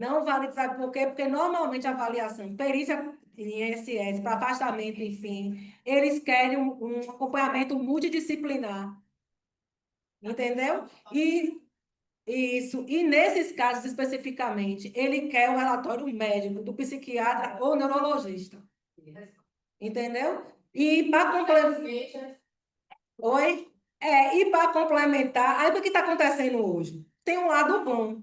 Não vale, sabe por quê? Porque normalmente a avaliação, perícia em INSS, para afastamento, enfim, eles querem um acompanhamento multidisciplinar, entendeu? E isso, e nesses casos especificamente, ele quer o relatório médico do psiquiatra ou neurologista, entendeu? E para complementar. Oi? E para complementar, aí o que está acontecendo hoje? Tem um lado bom.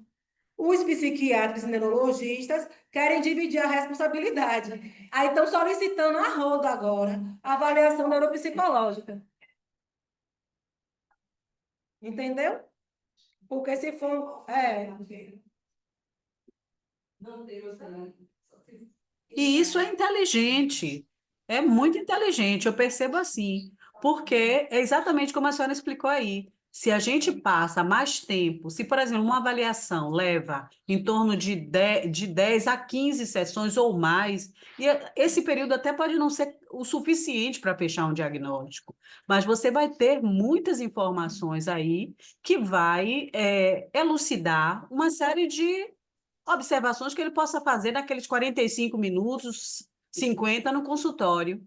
Os psiquiatras e neurologistas querem dividir a responsabilidade. Aí estão solicitando a roda agora, a avaliação neuropsicológica. Entendeu? Porque se for. E isso é inteligente, é muito inteligente, eu percebo assim, porque é exatamente como a senhora explicou aí. Se a gente passa mais tempo, se, por exemplo, uma avaliação leva em torno de 10 a 15 sessões ou mais, esse período até pode não ser o suficiente para fechar um diagnóstico, mas você vai ter muitas informações aí que vai elucidar uma série de observações que ele possa fazer naqueles 45 minutos, 50 no consultório,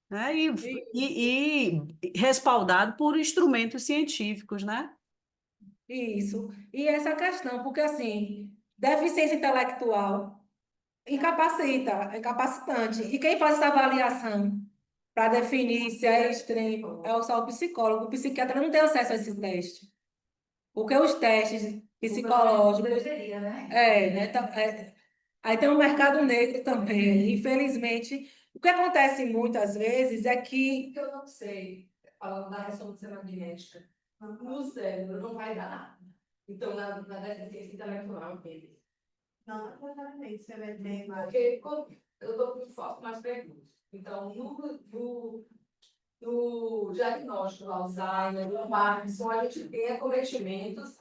né? E respaldado por instrumentos científicos, né? Isso. E essa questão, porque assim, deficiência intelectual incapacita, é incapacitante. E quem faz essa avaliação para definir se é extremo é só o psicólogo. O psiquiatra não tem acesso a esse teste. Porque os testes psicológicos. Deveria, né? Né? Aí tem o mercado negro também. Infelizmente, o que acontece muitas vezes é que. Eu não sei, falando da ressonância magnética, no cérebro não vai dar nada. Então, na deficiência intelectual dele. Não, exatamente, você vai ter. Porque eu estou com foco nas perguntas. Então, no diagnóstico do Alzheimer, do Parkinson, a gente tem acometimentos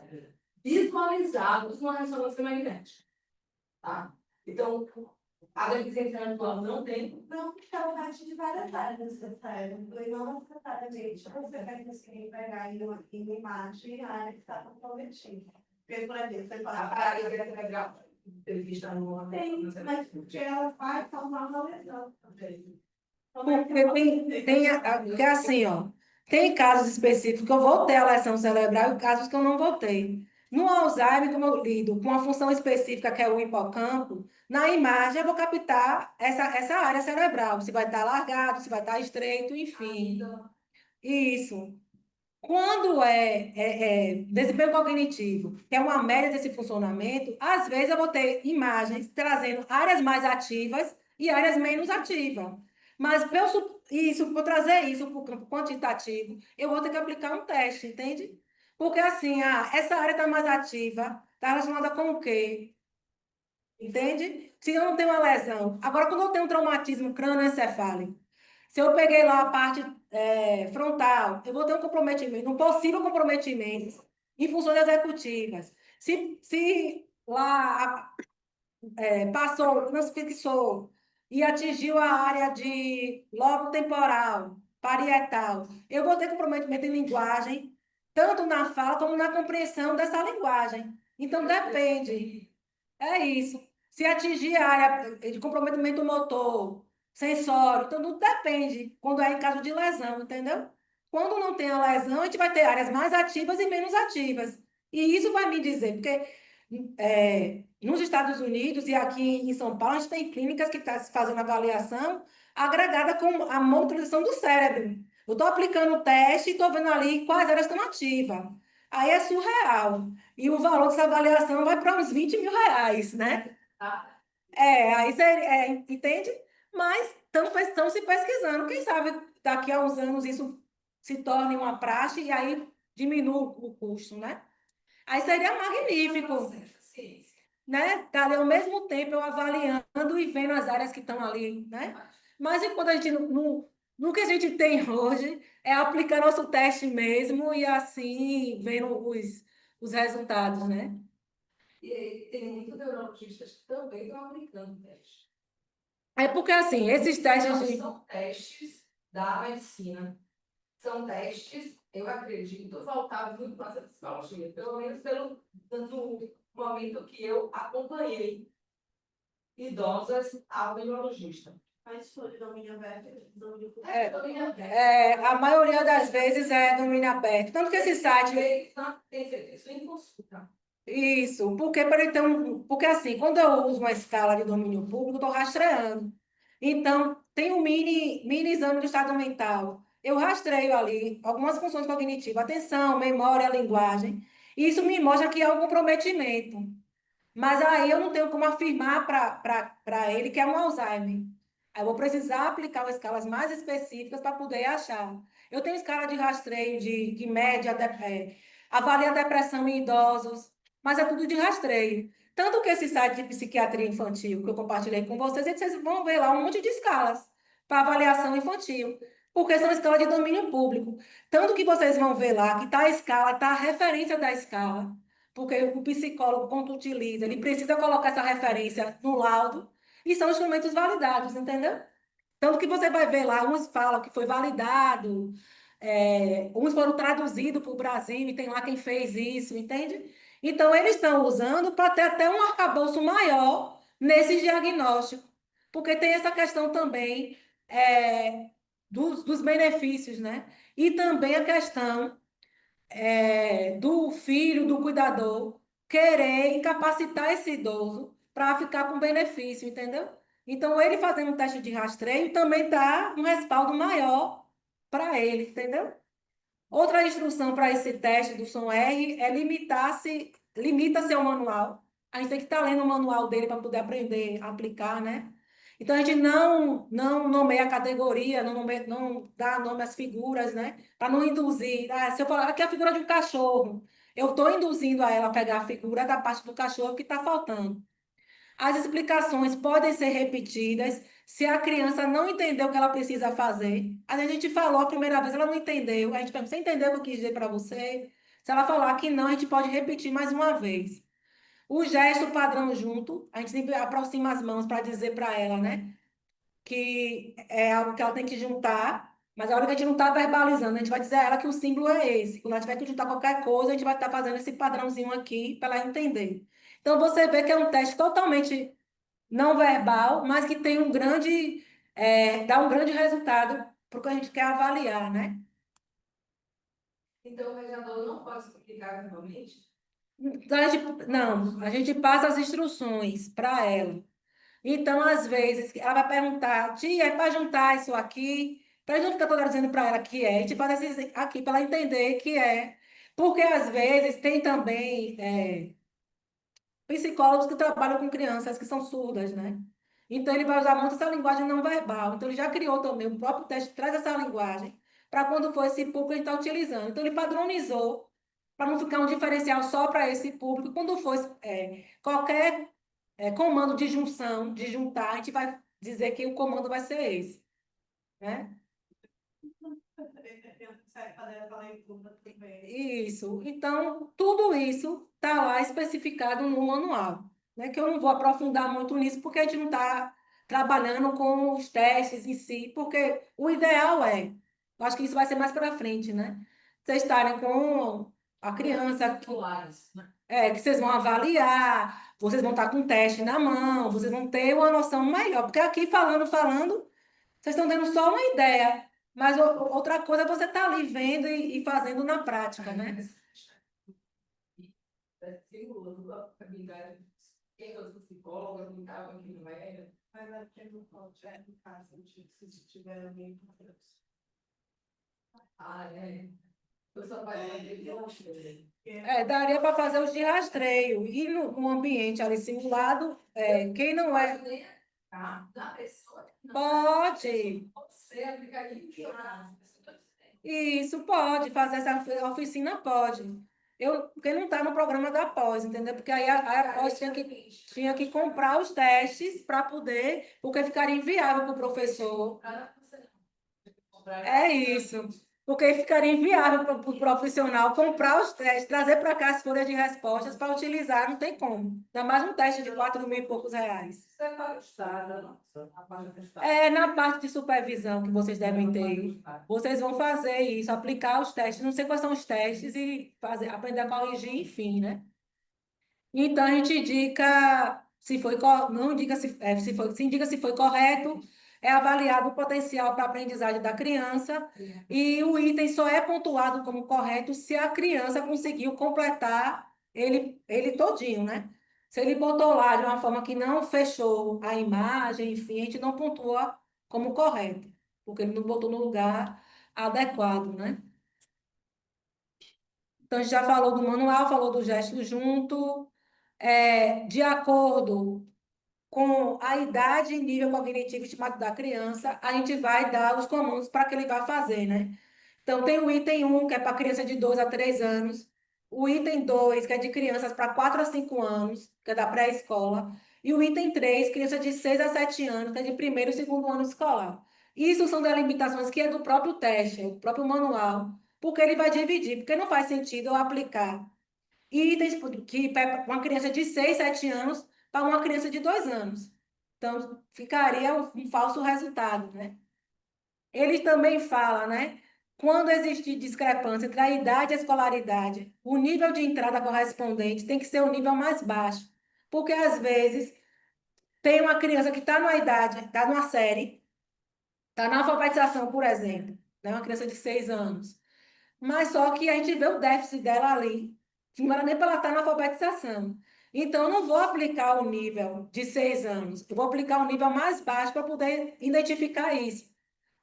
visualizados numa ressonância magnética. Tá? Então, a deficiência intelectual não tem. Não, porque ela parte de várias áreas do cérebro. E não necessariamente você vai conseguir pegar em uma imagem a área que está comprometida. Porque, por exemplo, você fala. A paralisia cerebral prevista no. Tem, mas porque ela vai causar uma lesão também. Porque porque assim, ó, tem casos específicos que eu vou ter a lesão cerebral e casos que eu não vou ter. No Alzheimer, como eu lido com uma função específica, que é o hipocampo, na imagem eu vou captar essa área cerebral, se vai estar alargado, se vai estar estreito, enfim. Isso. Quando desempenho cognitivo, que é uma média desse funcionamento, às vezes eu vou ter imagens trazendo áreas mais ativas e áreas menos ativas. Mas para trazer isso para o campo quantitativo, eu vou ter que aplicar um teste, entende? Porque assim, essa área está mais ativa, está relacionada com o quê? Entende? Se eu não tenho uma lesão. Agora, quando eu tenho um traumatismo crânioencefálico, se eu peguei lá a parte frontal, eu vou ter um comprometimento, um possível comprometimento em funções executivas. Se lá passou, não se fixou e atingiu a área de lobo temporal, parietal, eu vou ter comprometimento em linguagem, tanto na fala como na compreensão dessa linguagem. Então, depende. É isso. Se atingir a área de comprometimento motor, sensório, então não depende quando é em caso de lesão, entendeu? Quando não tem a lesão, a gente vai ter áreas mais ativas e menos ativas. E isso vai me dizer, porque nos Estados Unidos e aqui em São Paulo, a gente tem clínicas que estão fazendo avaliação agregada com a monitorização do cérebro. Eu estou aplicando o teste e estou vendo ali quais áreas estão ativas. Aí é surreal. E o valor dessa avaliação vai para uns R$ 20.000, né? Aí você entende? Mas estão se pesquisando. Quem sabe daqui a uns anos isso se torne uma praxe e aí diminua o custo, né? Aí seria magnífico, né? Tá ali ao mesmo tempo eu avaliando e vendo as áreas que estão ali, né? Mas enquanto a gente no que a gente tem hoje é aplicar nosso teste mesmo e assim vendo os resultados, né? E aí, tem muitos neurologistas que também estão aplicando teste. É porque assim, esses testes não são testes da medicina. São testes, eu acredito, voltados muito para a psicologia, pelo menos pelo tanto no momento que eu acompanhei idosas ao neurologista. Mas foi domínio aberto, domínio público. Domínio aberto. A maioria das vezes é domínio aberto. Tanto que esse site. Não tem certeza, em consulta. Isso, porque assim, quando eu uso uma escala de domínio público, eu estou rastreando. Então, tem um mini exame do estado mental. Eu rastreio ali algumas funções cognitivas, atenção, memória, linguagem. E isso me mostra que há um comprometimento. Mas aí eu não tenho como afirmar para ele que é um Alzheimer. Aí eu vou precisar aplicar escalas mais específicas para poder achar. Eu tenho escala de rastreio que mede, avalia a depressão em idosos, mas é tudo de rastreio. Tanto que esse site de psiquiatria infantil que eu compartilhei com vocês, vocês vão ver lá um monte de escalas para avaliação infantil, porque são escalas de domínio público. Tanto que vocês vão ver lá que está a escala, está a referência da escala. Porque o psicólogo, quando utiliza, ele precisa colocar essa referência no laudo e são instrumentos validados, entendeu? Tanto que você vai ver lá, uns falam que foi validado, uns foram traduzidos para o Brasil e tem lá quem fez isso, entende? Então, eles estão usando para ter até um arcabouço maior nesse diagnóstico, porque tem essa questão também dos benefícios, né? E também a questão do filho, do cuidador, querer incapacitar esse idoso para ficar com benefício, entendeu? Então, ele fazendo um teste de rastreio também dá um respaldo maior para ele, entendeu? Outra instrução para esse teste do som R é limita-se ao manual. A gente tem que estar lendo o manual dele para poder aprender a aplicar, né? Então, a gente não nomeia a categoria, não dá nome às figuras, né? Para não induzir. Se eu falar aqui é a figura de um cachorro, eu estou induzindo a ela a pegar a figura da parte do cachorro que está faltando. As explicações podem ser repetidas se a criança não entendeu o que ela precisa fazer. A gente falou a primeira vez, ela não entendeu. A gente pergunta, você entendeu o que eu quis dizer para você? Se ela falar que não, a gente pode repetir mais uma vez. O gesto padrão junto, a gente sempre aproxima as mãos para dizer para ela, né? Que é algo que ela tem que juntar, mas a hora que a gente não está verbalizando, a gente vai dizer a ela que o símbolo é esse. Quando ela tiver que juntar qualquer coisa, a gente vai estar fazendo esse padrãozinho aqui para ela entender. Então, você vê que é um teste totalmente não verbal, mas que tem dá um grande resultado para o que a gente quer avaliar, né? Então, o mediador não pode se comunicar verbalmente? Então, a gente passa as instruções para ela. Então, às vezes, ela vai perguntar, tia, é para juntar isso aqui? Para a gente não ficar toda hora dizendo para ela que é, a gente faz esse aqui para ela entender que é. Porque, às vezes, tem também psicólogos que trabalham com crianças que são surdas, né? Então, ele vai usar muito essa linguagem não verbal. Então, ele já criou também, o próprio teste traz essa linguagem para quando for esse público que a gente está utilizando. Então, ele padronizou para não ficar um diferencial só para esse público. Quando for qualquer comando de junção, de juntar, a gente vai dizer que o comando vai ser esse, né? Isso. Então, tudo isso está lá especificado no manual, né? Que eu não vou aprofundar muito nisso, porque a gente não está trabalhando com os testes em si, porque o ideal eu acho que isso vai ser mais para frente, né? Vocês estarem com a criança, que vocês vão avaliar, vocês vão estar com o teste na mão, vocês vão ter uma noção melhor, porque aqui falando, vocês estão tendo só uma ideia. Mas outra coisa é você estar ali vendo e fazendo na prática, né? Simulando a habilidade. Quem é o psicólogo, não estava aqui no era. Mas aqui não pode, no caso, se tiver alguém com Deus. Eu só vai fazer de rastreio. Daria para fazer os de rastreio. E no ambiente ali simulado, quem não é. Da pessoa. Pode. Você aplicaria em que Isso, pode. Fazer essa oficina, pode. Porque não está no programa da pós, entendeu? Porque aí a pós tinha que comprar os testes para poder, porque ficaria inviável para o professor. É isso. Porque ficaria inviável para o profissional comprar os testes, trazer para cá as folhas de respostas para utilizar, não tem como. Ainda mais um teste de 4 mil e poucos reais. Isso é para o Estado, não? A parte do Estado. Na parte de supervisão que vocês devem ter, vocês vão fazer isso, aplicar os testes, não sei quais são os testes e aprender a corrigir, enfim, né? Então, a gente indica se foi, não indica se foi, se indica se foi correto, é avaliado o potencial para a aprendizagem da criança, e o item só é pontuado como correto se a criança conseguiu completar ele todinho, né? Se ele botou lá de uma forma que não fechou a imagem, enfim, a gente não pontua como correto, porque ele não botou no lugar adequado, né? Então, a gente já falou do manual, falou do gesto junto, de acordo com a idade e nível cognitivo estimado da criança, a gente vai dar os comandos para que ele vá fazer, né? Então, tem o item 1, que é para criança de 2 a 3 anos, o item 2, que é de crianças para 4 a 5 anos, que é da pré-escola, e o item 3, criança de 6 a 7 anos, que é de primeiro e segundo ano escolar. Isso são delimitações que é do próprio teste, é do próprio manual, porque ele vai dividir, porque não faz sentido eu aplicar itens que para uma criança de 6 7 anos para uma criança de 2 anos. Então, ficaria um falso resultado, né? Ele também fala, né? Quando existir discrepância entre a idade e a escolaridade, o nível de entrada correspondente tem que ser o nível mais baixo. Porque, às vezes, tem uma criança que está numa idade, está numa série, está na alfabetização, por exemplo, né? Uma criança de 6 anos. Mas só que a gente vê o déficit dela ali, que não era nem para ela estar na alfabetização. Então, eu não vou aplicar o nível de 6 anos, eu vou aplicar o nível mais baixo para poder identificar isso.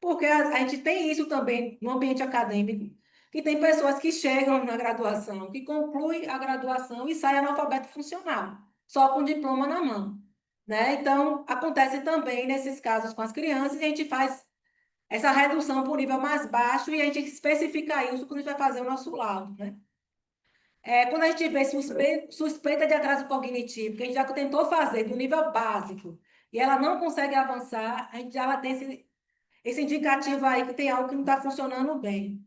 Porque a gente tem isso também no ambiente acadêmico, que tem pessoas que chegam na graduação, que concluem a graduação e saem analfabeto funcional, só com diploma na mão. Né? Então, acontece também nesses casos com as crianças, e a gente faz essa redução para o nível mais baixo e a gente especifica isso quando a gente vai fazer o nosso laudo, né? Quando a gente vê suspeita de atraso cognitivo, que a gente já tentou fazer do nível básico e ela não consegue avançar, a gente já tem esse indicativo aí que tem algo que não está funcionando bem.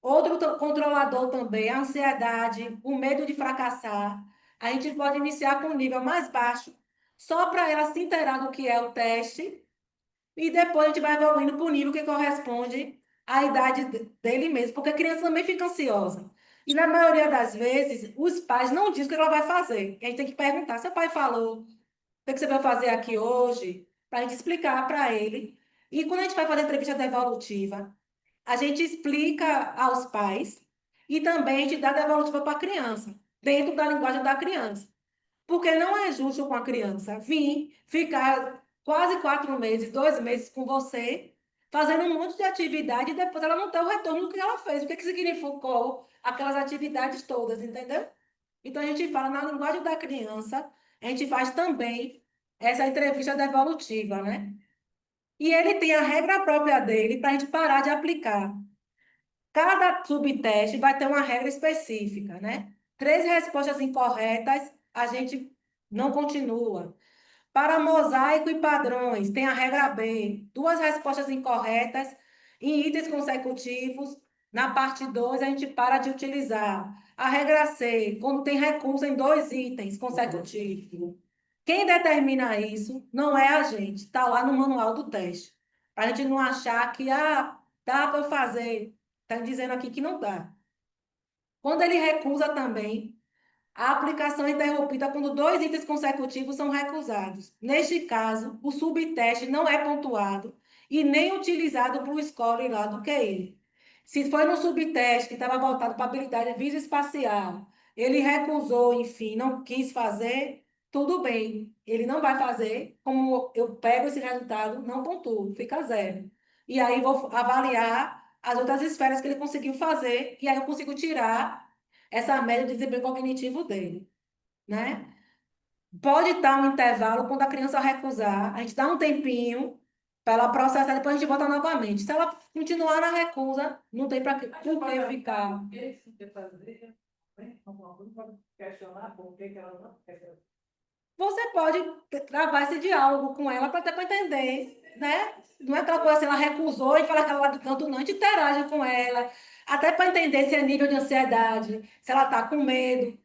Outro controlador também, a ansiedade, o medo de fracassar. A gente pode iniciar com um nível mais baixo, só para ela se inteirar do que é o teste, e depois a gente vai evoluindo para o nível que corresponde à idade dele mesmo, porque a criança também fica ansiosa. E na maioria das vezes, os pais não dizem o que ela vai fazer. A gente tem que perguntar: seu pai falou, o que você vai fazer aqui hoje? Para a gente explicar para ele. E quando a gente vai fazer entrevista devolutiva, a gente explica aos pais e também a gente dá devolutiva para a criança, dentro da linguagem da criança. Porque não é justo com a criança vir ficar quase 4 meses, 2 meses com você, fazendo um monte de atividade e depois ela não ter o retorno do que ela fez. O que significou aquelas atividades todas, entendeu? Então a gente fala na linguagem da criança, a gente faz também essa entrevista devolutiva, né? E ele tem a regra própria dele para a gente parar de aplicar. Cada subteste vai ter uma regra específica, né? 3 respostas incorretas, a gente não continua. Para mosaico e padrões, tem a regra B. 2 respostas incorretas em itens consecutivos, na parte 2 a gente para de utilizar. A regra C, quando tem recurso em 2 itens consecutivos. Quem determina isso não é a gente, está lá no manual do teste. Para a gente não achar que dá para fazer. Está dizendo aqui que não dá. Quando ele recusa também, a aplicação é interrompida quando 2 itens consecutivos são recusados. Neste caso, o subteste não é pontuado e nem utilizado para o score lá do QI. Se foi no subteste que estava voltado para habilidade visoespacial, ele recusou, enfim, não quis fazer, tudo bem. Ele não vai fazer, como eu pego esse resultado, não pontuo, fica 0. E aí vou avaliar as outras esferas que ele conseguiu fazer, e aí eu consigo tirar essa média de desempenho cognitivo dele, né? Pode estar um intervalo quando a criança recusar, a gente dá um tempinho para ela processar, depois a gente volta novamente. Se ela continuar na recusa, não tem para por que ficar. O que você quer fazer? Alguma coisa pode questionar por que ela não quer. Você pode travar esse diálogo com ela para até para entender, né? Não é aquela coisa assim, ela recusou e fala que ela lá do canto, não. A gente interage com ela, até para entender se é nível de ansiedade, se ela está com medo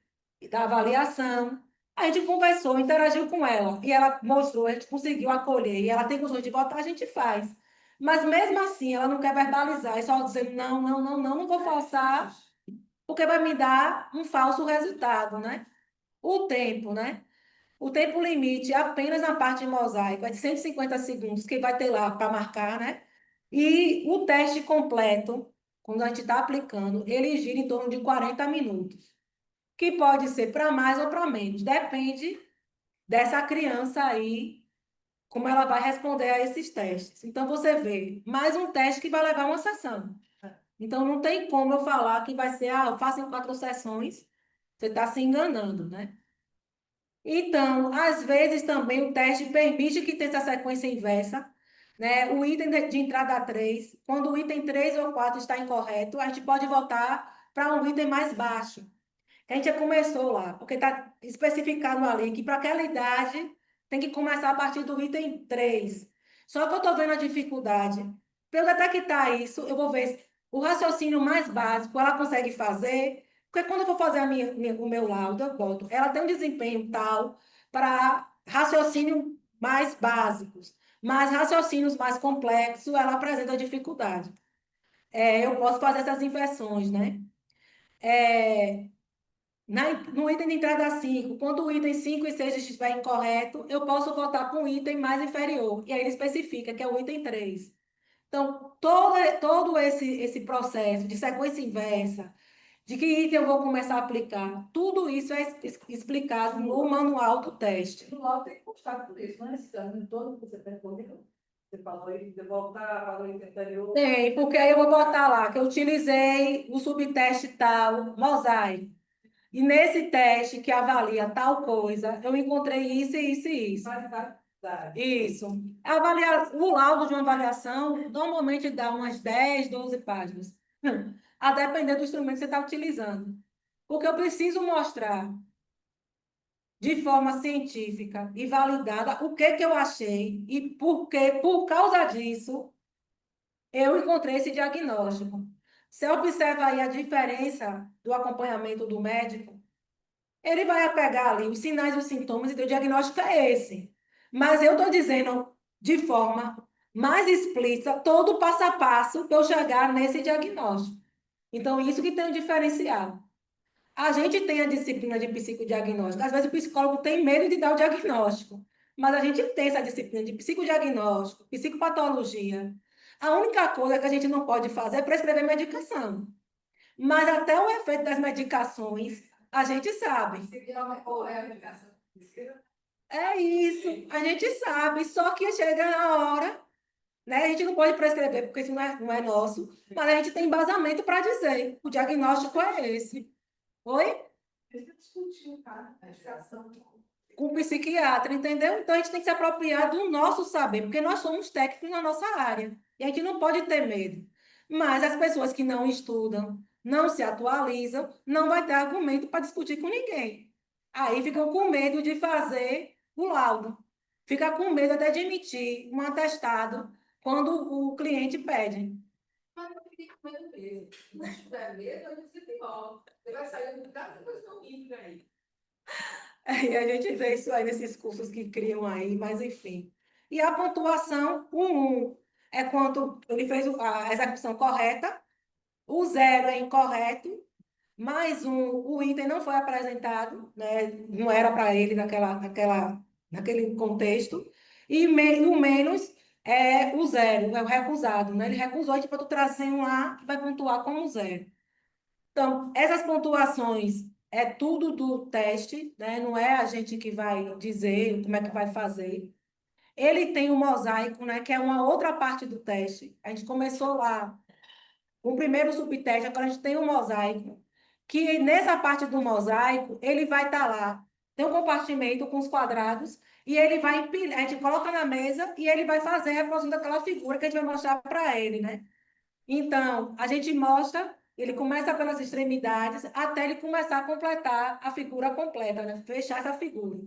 da avaliação. A gente conversou, interagiu com ela, e ela mostrou, a gente conseguiu acolher, e ela tem condições de votar, a gente faz. Mas mesmo assim, ela não quer verbalizar, é só dizer não, não vou forçar, porque vai me dar um falso resultado, né? O tempo, né? O tempo limite apenas na parte de mosaico é de 150 segundos, que vai ter lá para marcar, né? E o teste completo, quando a gente está aplicando, ele gira em torno de 40 minutos, que pode ser para mais ou para menos, depende dessa criança aí, como ela vai responder a esses testes. Então, você vê, mais um teste que vai levar uma sessão. Então, não tem como eu falar que vai ser, eu faço em 4 sessões, você está se enganando, né? Então, às vezes também o teste permite que tenha essa sequência inversa, né? O item de entrada 3, quando o item 3 ou 4 está incorreto, a gente pode voltar para um item mais baixo. A gente já começou lá, porque está especificado ali que para aquela idade tem que começar a partir do item 3. Só que eu estou vendo a dificuldade. Para eu detectar isso, eu vou ver o raciocínio mais básico, ela consegue fazer, porque quando eu for fazer o meu laudo, eu boto, ela tem um desempenho tal para raciocínio mais básicos, mas raciocínios mais complexos, ela apresenta dificuldade. Eu posso fazer essas inversões, né? É, no item de entrada 5, quando o item 5 e 6 estiver incorreto, eu posso voltar para um item mais inferior. E aí ele especifica que é o item 3. Então, todo esse processo de sequência inversa, de que item eu vou começar a aplicar, tudo isso é explicado no manual do teste. No laudo tem que constar tudo isso, não é esse ano todo que você respondeu. Você falou aí de voltar para o item anterior. Tem, porque aí eu vou botar lá que eu utilizei o subteste tal, mosaico. E nesse teste que avalia tal coisa, eu encontrei isso, isso e isso. Variedade. Isso. O laudo de uma avaliação normalmente dá umas 10, 12 páginas, a depender do instrumento que você está utilizando. Porque eu preciso mostrar de forma científica e validada o que eu achei e por que, por causa disso, eu encontrei esse diagnóstico. Você observa aí a diferença do acompanhamento do médico. Ele vai pegar ali os sinais e os sintomas e o diagnóstico é esse. Mas eu estou dizendo de forma mais explícita todo o passo a passo para eu chegar nesse diagnóstico. Então, isso que tem um diferencial. A gente tem a disciplina de psicodiagnóstico. Às vezes o psicólogo tem medo de dar o diagnóstico, mas a gente tem essa disciplina de psicodiagnóstico, psicopatologia. A única coisa que a gente não pode fazer é prescrever medicação. Mas até o efeito das medicações, a gente sabe. É isso, a gente sabe, só que chega na hora, né? A gente não pode prescrever, porque isso não é nosso, mas a gente tem embasamento para dizer, o diagnóstico é esse. Oi? Deixa eu discutir, cara, a educação. Com o psiquiatra, entendeu? Então a gente tem que se apropriar do nosso saber, porque nós somos técnicos na nossa área, e a gente não pode ter medo. Mas as pessoas que não estudam, não se atualizam, não vai ter argumento para discutir com ninguém. Aí ficam com medo de fazer o laudo. Fica com medo até de emitir um atestado quando o cliente pede. Mas não fique com medo mesmo. Se não tiver medo, vai ser pior. Você vai sair do carro e depois não indo aí. E a gente vê isso aí nesses cursos que criam aí, mas enfim. E a pontuação, o 1 é quando ele fez a execução correta, o 0 é incorreto, mais o item não foi apresentado, né? Não era para ele naquele contexto, e o menos é o 0, é o recusado, né? Ele recusou, e tipo, tu trazer um lá que vai pontuar como 0. Então, essas pontuações é tudo do teste, né? Não é a gente que vai dizer como é que vai fazer. Ele tem o mosaico, né? Que é uma outra parte do teste. A gente começou lá o primeiro subteste, agora a gente tem o mosaico, que nessa parte do mosaico, ele vai estar lá. Tem um compartimento com os quadrados, e ele vai empilhar, a gente coloca na mesa e ele vai fazer a reprodução daquela figura que a gente vai mostrar para ele, né? Então, a gente mostra, ele começa pelas extremidades até ele começar a completar a figura completa, né? Fechar essa figura.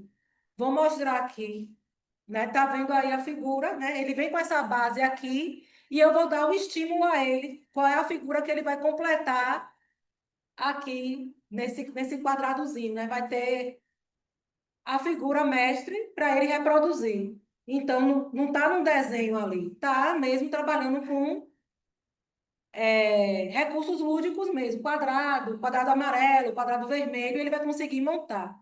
Vou mostrar aqui, né? Tá vendo aí a figura, né? Ele vem com essa base aqui e eu vou dar o estímulo a ele, qual é a figura que ele vai completar aqui nesse quadradozinho, né? Vai ter a figura mestre para ele reproduzir. Então, não está no desenho ali, está mesmo trabalhando com recursos lúdicos mesmo, quadrado amarelo, quadrado vermelho, ele vai conseguir montar.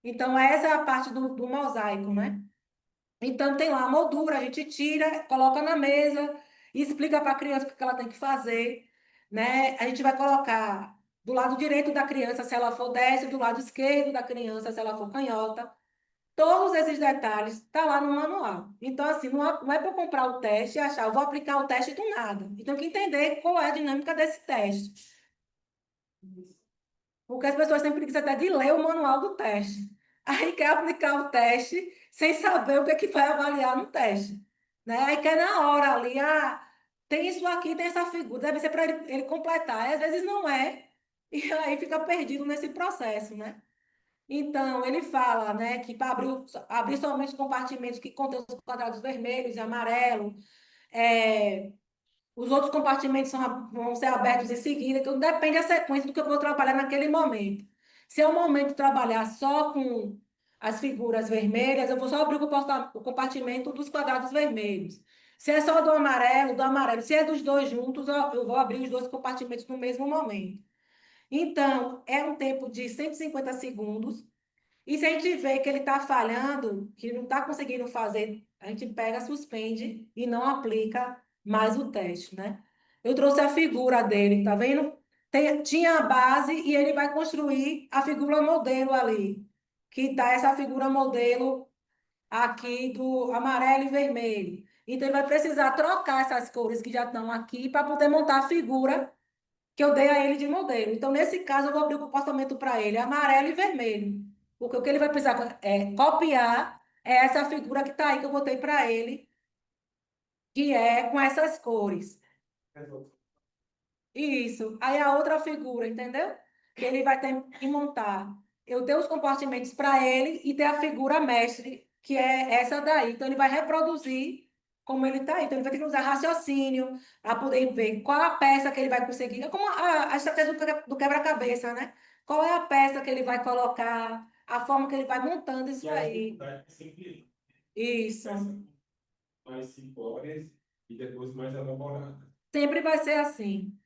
Então, essa é a parte do mosaico, né? Então, tem lá a moldura, a gente tira, coloca na mesa e explica para a criança o que ela tem que fazer, né? A gente vai colocar do lado direito da criança, se ela for destra, do lado esquerdo da criança, se ela for canhota. Todos esses detalhes estão lá no manual. Então, assim, não é para comprar o teste e achar, eu vou aplicar o teste do nada. Eu tenho que entender qual é a dinâmica desse teste. Porque as pessoas têm preguiça até de ler o manual do teste. Aí quer aplicar o teste sem saber o que é que vai avaliar no teste. Né? Aí quer na hora ali, tem isso aqui, tem essa figura, deve ser para ele completar. E às vezes não é. E aí fica perdido nesse processo, né? Então, ele fala, né, que para abrir somente os compartimentos que contêm os quadrados vermelhos e amarelos, é, os outros compartimentos vão ser abertos em seguida, então depende da sequência do que eu vou trabalhar naquele momento. Se é o momento de trabalhar só com as figuras vermelhas, eu vou só abrir o compartimento dos quadrados vermelhos. Se é só do amarelo, do amarelo. Se é dos dois juntos, eu vou abrir os dois compartimentos no mesmo momento. Então, é um tempo de 150 segundos. E se a gente vê que ele está falhando, que não está conseguindo fazer, a gente pega, suspende e não aplica mais o teste, né? Eu trouxe a figura dele, tá vendo? Tinha a base e ele vai construir a figura modelo ali, que tá essa figura modelo aqui do amarelo e vermelho. Então, ele vai precisar trocar essas cores que já estão aqui para poder montar a figura que eu dei a ele de modelo. Então, nesse caso, eu vou abrir o comportamento para ele, amarelo e vermelho. Porque o que ele vai precisar copiar é essa figura que está aí, que eu botei para ele, que é com essas cores. Isso. Aí a outra figura, entendeu? Que ele vai ter que montar. Eu dei os compartimentos para ele e tem a figura mestre, que é essa daí. Então, ele vai reproduzir como ele está aí. Então, ele vai ter que usar raciocínio para poder ver qual a peça que ele vai conseguir. É como a estratégia do quebra-cabeça, né? Qual é a peça que ele vai colocar, a forma que ele vai montando isso aí. Isso. Mais simplórias e depois mais elaboradas. Sempre vai ser assim.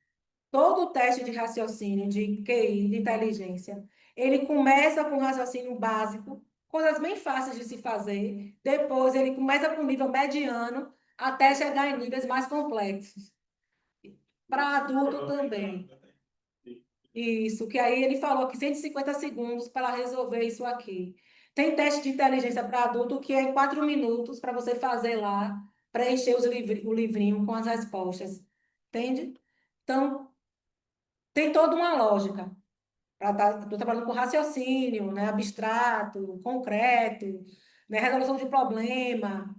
Todo o teste de raciocínio, de QI, de inteligência, ele começa com raciocínio básico, coisas bem fáceis de se fazer. Depois, ele começa com nível mediano, até chegar em níveis mais complexos. Para adulto também. Isso, que aí ele falou que 150 segundos para resolver isso aqui. Tem teste de inteligência para adulto que é em 4 minutos para você fazer lá, preencher o livrinho com as respostas. Entende? Então, tem toda uma lógica. Estou trabalhando com raciocínio, né, abstrato, concreto, né, resolução de problema.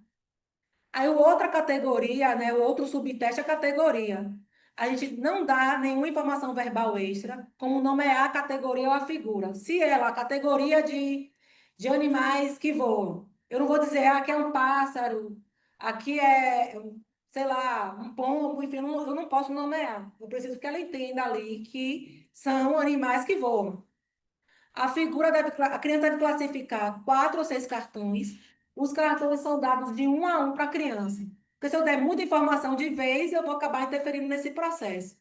Aí, outra categoria, né, o outro subteste é a categoria. A gente não dá nenhuma informação verbal extra, como nomear a categoria ou a figura. Se ela, a categoria de animais que voam, eu não vou dizer, aqui é um pássaro, aqui é, sei lá, um pombo, enfim, eu não posso nomear. Eu preciso que ela entenda ali que são animais que voam. A criança deve classificar 4 ou 6 cartões. Os cartões são dados de um a um para a criança. Porque se eu der muita informação de vez, eu vou acabar interferindo nesse processo.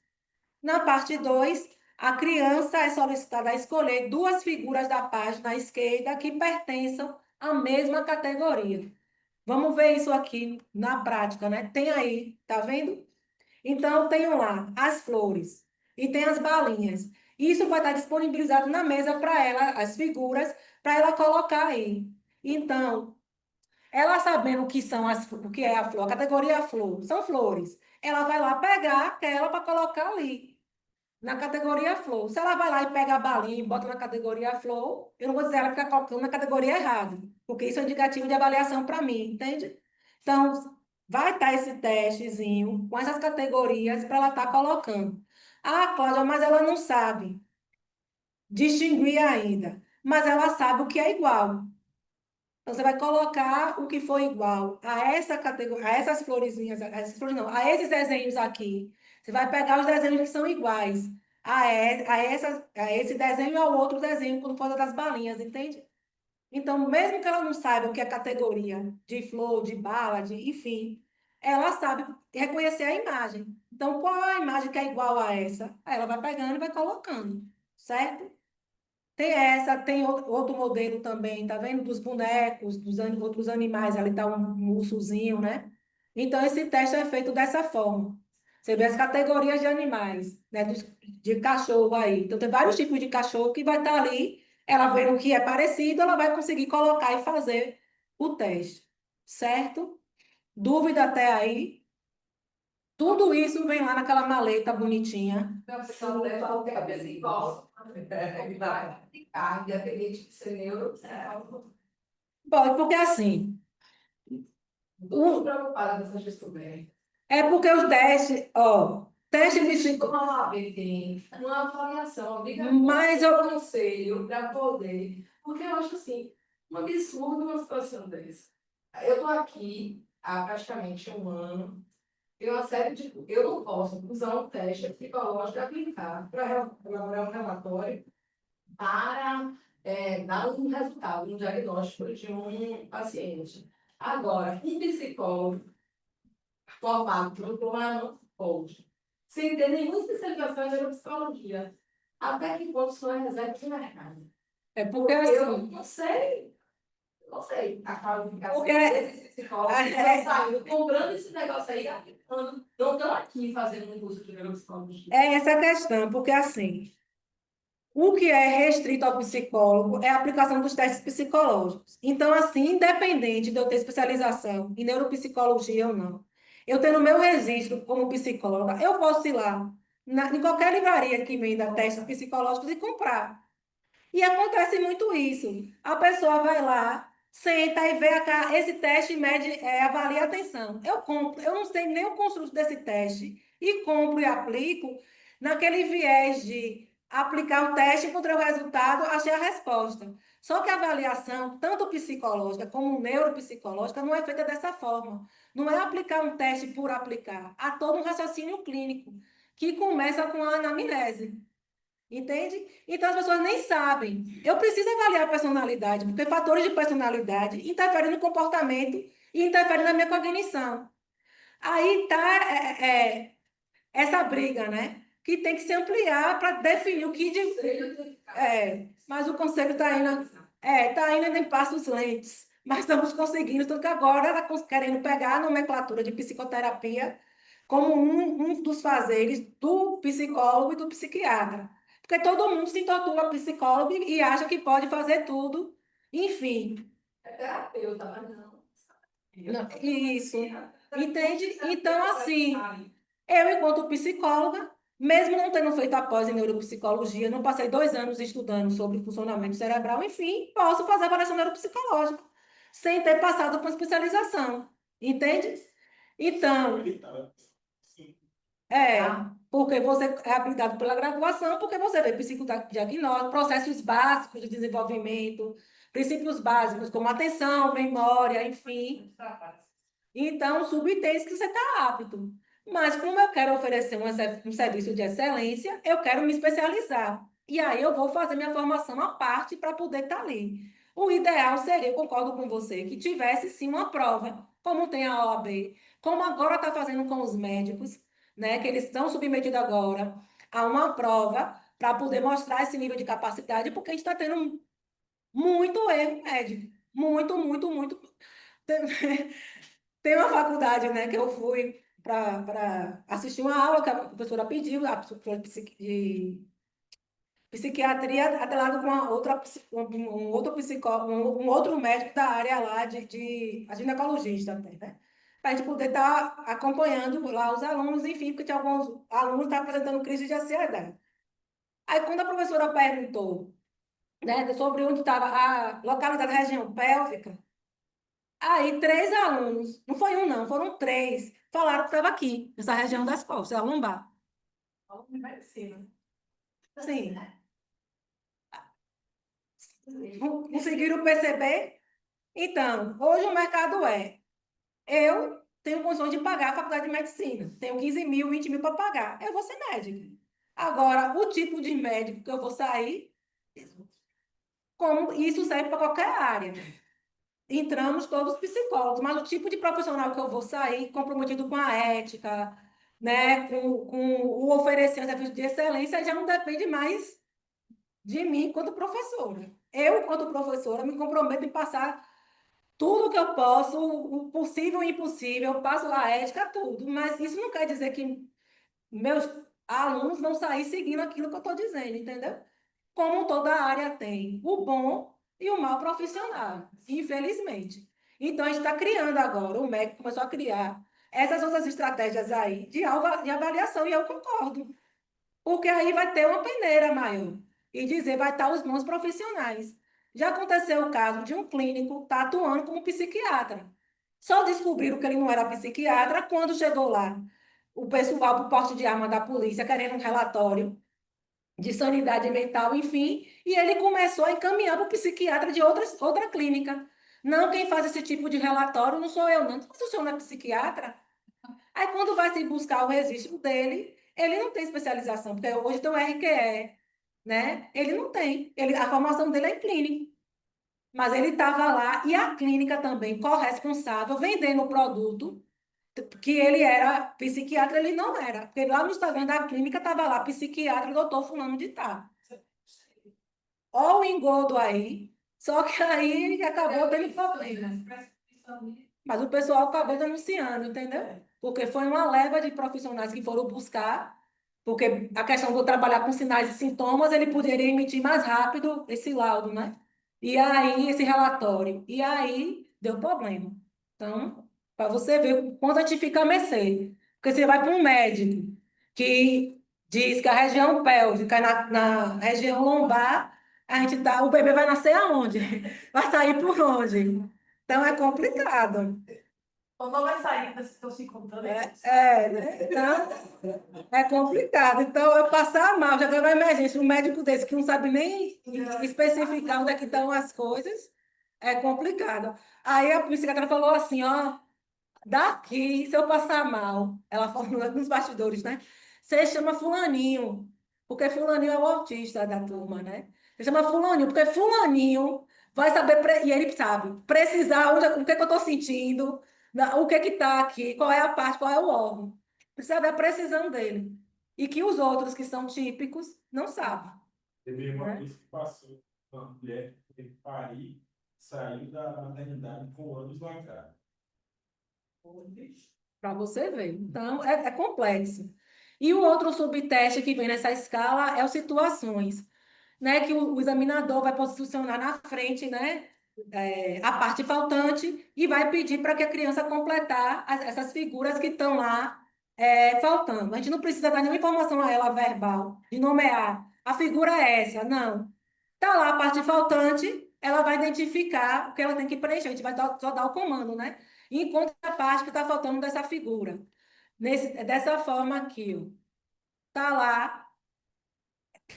Na parte 2, a criança é solicitada a escolher 2 figuras da página esquerda que pertençam à mesma categoria. Vamos ver isso aqui na prática, né? Tem aí, tá vendo? Então, tenho lá as flores e tem as balinhas. Isso vai estar disponibilizado na mesa para ela, as figuras, para ela colocar aí. Então, ela sabendo o que são o que é a flor, a categoria flor, são flores. Ela vai lá pegar aquela para colocar ali, na categoria flor. Se ela vai lá e pega a balinha e bota na categoria flor, eu não vou dizer ela ficar colocando na categoria errada, porque isso é indicativo de avaliação para mim, entende? Então, vai estar esse testezinho com essas categorias para ela estar colocando. Ah, Cláudia, mas ela não sabe distinguir ainda, mas ela sabe o que é igual. Então, você vai colocar o que for igual a essa categoria, a essas florezinhas, a essas flores não, a esses desenhos aqui. Você vai pegar os desenhos que são iguais a esse desenho e ao outro desenho, quando for das balinhas, entende? Então, mesmo que ela não saiba o que é categoria de flor, de bala, enfim, ela sabe reconhecer a imagem. Então, qual a imagem que é igual a essa? Aí ela vai pegando e vai colocando, certo? Tem essa, tem outro modelo também, tá vendo? Dos bonecos, outros animais, ali tá um ursozinho, né? Então, esse teste é feito dessa forma. Você vê as categorias de animais, né? De cachorro aí. Então, tem vários tipos de cachorro que vai estar ali. Ela vendo o que é parecido, ela vai conseguir colocar e fazer o teste, certo? Dúvida até aí? Tudo isso vem lá naquela maleta bonitinha. Então, você não deve ter a psicóloga. Vai aplicar, independente de ser neuropsicólogo. Bom, porque assim, Muito preocupada com essas descobertas. é porque os testes, ó, teste Como psicológico. a OAB tem uma avaliação obrigatória, Mas eu, conselho para poder. Porque eu acho assim, um absurdo uma situação dessa. Eu estou aqui há praticamente um ano. Tem uma série de. Eu não posso usar um teste psicológico e aplicar para elaborar um relatório para dar um resultado, um diagnóstico de um paciente. Agora, um psicólogo formado por um ano pode, sem ter nenhuma especialização em neuropsicologia, até que ponto isso é reserva de mercado? é porque Eu assim, não sei a qualificação porque desses psicólogos que é, estão saindo, comprando esse negócio aí, aplicando, não estão aqui fazendo um curso de neuropsicologia. é essa a questão, porque assim, o que é restrito ao psicólogo é a aplicação dos testes psicológicos. Então, assim, independente de eu ter especialização em neuropsicologia ou não, eu tendo meu registro como psicóloga, eu posso ir lá em qualquer livraria que venda testes psicológicos e comprar. E acontece muito isso. A pessoa vai lá, senta e vê esse teste mede, avalia a atenção. Eu compro, eu não sei nem o construto desse teste, e compro e aplico naquele viés de aplicar o teste, encontrei o resultado, achei a resposta. Só que a avaliação, tanto psicológica como neuropsicológica, não é feita dessa forma. Não é aplicar um teste por aplicar. Há todo um raciocínio clínico, que começa com a anamnese. Entende? Então as pessoas nem sabem. Eu preciso avaliar a personalidade, porque fatores de personalidade interferem no comportamento e interferem na minha cognição. Aí tá essa briga, né? Que tem que se ampliar para definir o que. Mas o conselho tá indo em passos lentos. Mas estamos conseguindo, tanto que agora ela querendo pegar a nomenclatura de psicoterapia como um dos fazeres do psicólogo e do psiquiatra. Porque todo mundo se intitula psicólogo e acha que pode fazer tudo. Enfim, É terapeuta, mas não. isso. Entende? Então, assim, eu, enquanto psicóloga, mesmo não tendo feito a pós em neuropsicologia, não passei 2 anos estudando sobre funcionamento cerebral, enfim, posso fazer avaliação neuropsicológica, sem ter passado por especialização. Entende? Então, Sim. porque você é habilitado pela graduação, porque você vê psicodiagnóstico, processos básicos de desenvolvimento, princípios básicos como atenção, memória, enfim. Então, subentende que você está apto. Mas, como eu quero oferecer um serviço de excelência, eu quero me especializar. E aí eu vou fazer minha formação à parte para poder estar ali. O ideal seria, eu concordo com você, que tivesse sim uma prova, como tem a OAB, como agora está fazendo com os médicos, né? Que eles estão submetidos agora a uma prova para poder mostrar esse nível de capacidade, porque a gente está tendo muito erro médico. Muito, muito, muito. Tem uma faculdade, né, que eu fui para assistir uma aula que a professora pediu, a professora de psiquiatria, atrelado com um outro psicólogo, um outro médico da área lá a ginecologista até, né? Para a gente poder estar acompanhando lá os alunos, enfim, porque tinha alguns alunos que estavam apresentando crise de ansiedade. Aí, quando a professora perguntou, né, sobre onde estava a localidade da região pélvica, aí, 3 alunos, não foi um, não, foram 3, falaram que estava aqui, nessa região das costas, a lombar. Medicina. Sim. Conseguiram perceber? Então, hoje o mercado eu tenho condições de pagar a faculdade de medicina, tenho 15 mil, 20 mil para pagar, eu vou ser médica. Agora, o tipo de médico que eu vou sair, como isso serve para qualquer área. Entramos todos psicólogos, mas o tipo de profissional que eu vou sair comprometido com a ética, né, com o oferecer um serviço de excelência, já não depende mais de mim enquanto professora. Eu, enquanto professora, me comprometo em passar tudo o que eu posso, o possível e o impossível, eu passo a ética, tudo, mas isso não quer dizer que meus alunos vão sair seguindo aquilo que eu estou dizendo, entendeu? Como toda área tem o bom e o mal profissional, infelizmente. Então, a gente está criando agora, o MEC começou a criar essas outras estratégias aí de avaliação, e eu concordo, porque aí vai ter uma peneira maior, e dizer vai estar os bons profissionais. Já aconteceu o caso de um clínico estar atuando como psiquiatra. Só descobriram que ele não era psiquiatra quando chegou lá o pessoal do porte de arma da polícia querendo um relatório de sanidade mental, enfim, e ele começou a encaminhar para o psiquiatra de outra clínica. Não, quem faz esse tipo de relatório não sou eu, não. Mas o senhor não é psiquiatra? Aí, quando vai se buscar o registro dele, ele não tem especialização, porque hoje tem o RQE, né? Ele não tem. A formação dele é em clínico. Mas ele estava lá e a clínica também corresponsável vendendo o produto que ele era psiquiatra, ele não era. Porque lá no Instagram da clínica estava lá, psiquiatra, doutor fulano de tal. Olha o engodo aí, só que aí acabou tendo problema. Mas o pessoal acabou denunciando, entendeu? Porque foi uma leva de profissionais que foram buscar, porque a questão do trabalhar com sinais e sintomas, ele poderia emitir mais rápido esse laudo, né? E aí, esse relatório. E aí, deu problema. Então, para você ver o quanto a gente fica a mercê. Porque você vai para um médico que diz que a região pélvica é na região lombar, o bebê vai nascer aonde? Vai sair por onde? Então, é complicado. Ou não vai sair das que estão se encontrando. Né? Então, é complicado. Então, eu passar mal, já deu uma emergência, um médico desse que não sabe nem especificar onde é que estão as coisas, é complicado. Aí a psiquiatra falou assim, ó, daqui, se eu passar mal, ela falou nos bastidores, né? Você chama fulaninho, porque fulaninho é o autista da turma, né? Você chama fulaninho, porque fulaninho vai saber, e ele sabe, precisar, o que que eu estou sentindo, o que que está aqui, qual é a parte, qual é o órgão. Precisa saber a precisão dele. E que os outros, que são típicos, não sabem. Teve uma Né? vez que passou uma mulher que teve que parir, saiu da maternidade com anos na cara. Para você ver. Então, é complexo. E o outro subteste que vem nessa escala é o situações, né? Que o examinador vai posicionar na frente, né? A parte faltante e vai pedir para que a criança completar essas figuras que estão lá faltando. A gente não precisa dar nenhuma informação a ela verbal, de nomear. A figura é essa, não. Está lá a parte faltante, ela vai identificar o que ela tem que preencher. A gente vai só dar o comando, né? E encontra a parte que está faltando dessa figura. Dessa forma aqui, ó. Tá lá,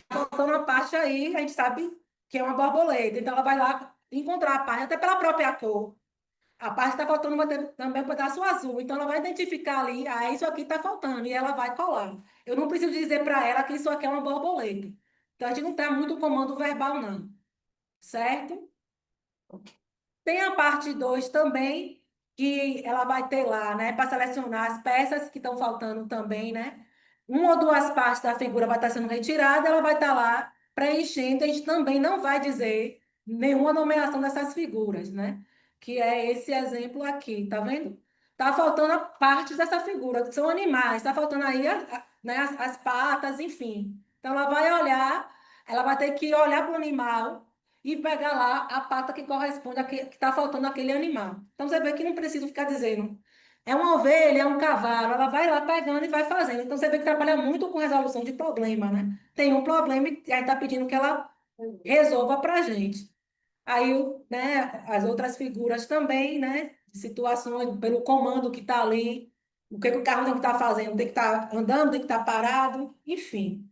faltando a parte aí, a gente sabe que é uma borboleta. Então, ela vai lá encontrar a parte, até pela própria cor. A parte que está faltando vai ter também um pedaço azul. Então, ela vai identificar ali, isso aqui está faltando, e ela vai colar. Eu não preciso dizer para ela que isso aqui é uma borboleta. Então, a gente não tem muito comando verbal, não. Certo? Tem a parte 2 também, que ela vai ter lá, né, para selecionar as peças que estão faltando também, né? Uma ou duas partes da figura vai estar sendo retirada, ela vai estar lá preenchendo, a gente também não vai dizer nenhuma nomeação dessas figuras, né? Que é esse exemplo aqui, tá vendo? Tá faltando a partes dessa figura, que são animais, tá faltando aí né, as patas, enfim. Então ela vai olhar, ela vai ter que olhar para o animal e pegar lá a pata que corresponde a que está faltando aquele animal. Então você vê que não precisa ficar dizendo, é uma ovelha, é um cavalo, ela vai lá pegando e vai fazendo. Então você vê que trabalha muito com resolução de problema, né? Tem um problema e aí está pedindo que ela resolva para a gente. Aí, né, as outras figuras também, né? Situações, pelo comando que está ali, o que o carro tem que estar fazendo, tem que estar andando, tem que estar parado, enfim.